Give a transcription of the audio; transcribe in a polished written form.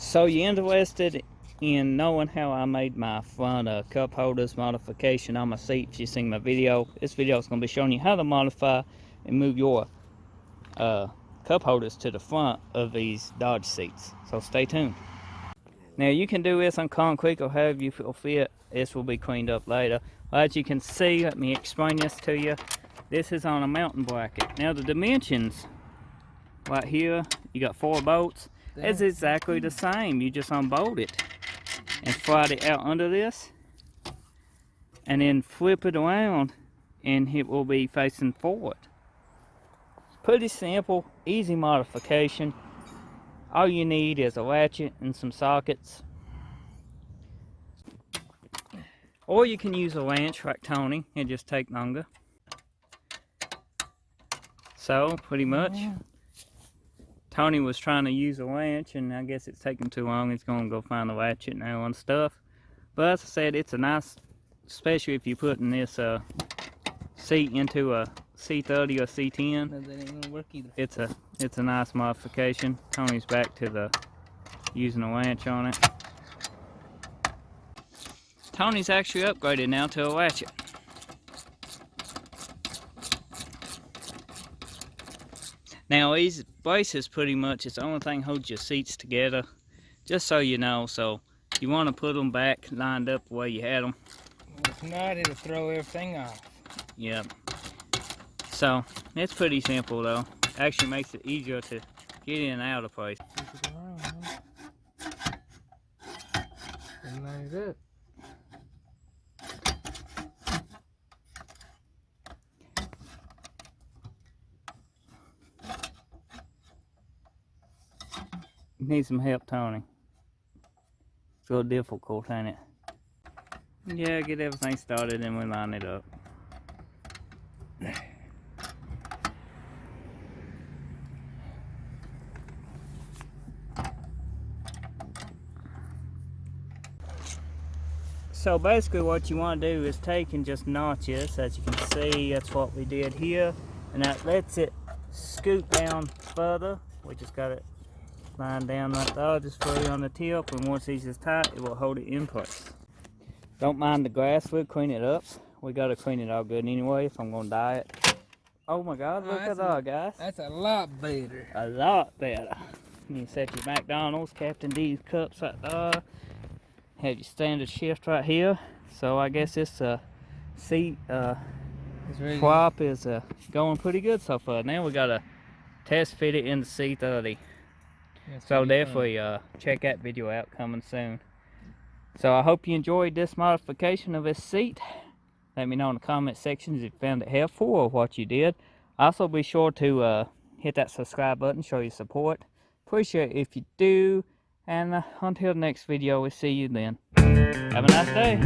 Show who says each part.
Speaker 1: So you interested in knowing how I made my front cup holders modification on my seat? If you've seen my video, this video is going to be showing you how to modify and move your cup holders to the front of these Dodge seats. So stay tuned. Now you can do this on concrete or however you feel fit. This will be cleaned up later. As you can see, let me explain this to you. This is on a mountain bracket. Now the dimensions right here, you got 4 bolts. It's exactly the same. You just unbolt it and slide it out under this and then flip it around and it will be facing forward. Pretty simple, easy modification. All you need is a ratchet and some sockets. Or you can use a wrench like Tony and just take longer. So pretty much Tony was trying to use a wrench and I guess it's taking too long. He's going to go find the ratchet now and stuff. But as I said, it's a nice, especially if you're putting this seat into a C30 or C10.
Speaker 2: No, that ain't gonna work either.
Speaker 1: It's a nice modification. Tony's back to the using a wrench on it. Tony's actually upgraded now to a ratchet. Now these braces pretty much is the only thing holds your seats together, just so you know. So you want to put them back lined up the way you had them.
Speaker 2: If not, it'll throw everything off.
Speaker 1: Yep. So it's pretty simple though. Actually makes it easier to get in and out of place.
Speaker 2: And line it up.
Speaker 1: Need some help, Tony. It's a little difficult, ain't it? Yeah, get everything started and we line it up. So basically what you want to do is take and just notch this. As you can see, that's what we did here. And that lets it scoot down further. We just got it lined down right there, just fully on the tip, and once these is tight, it will hold it in place. Don't mind the grass, we'll clean it up. We gotta clean it all good anyway if I'm gonna dye it. Oh my God, look at that, guys.
Speaker 2: That's a lot better.
Speaker 1: A lot better. You can set your McDonald's, Captain D's cups right there. Have your standard shift right here. So I guess this seat swap is going pretty good so far. Now we gotta test fit it in the C30. So definitely check that video out, coming soon. So I hope you enjoyed this modification of this seat. Let me know in the comment sections if you found it helpful or what you did. Also be sure to hit that subscribe button, show your support. Appreciate it if you do. And until the next video, we'll see you then. Have a nice day.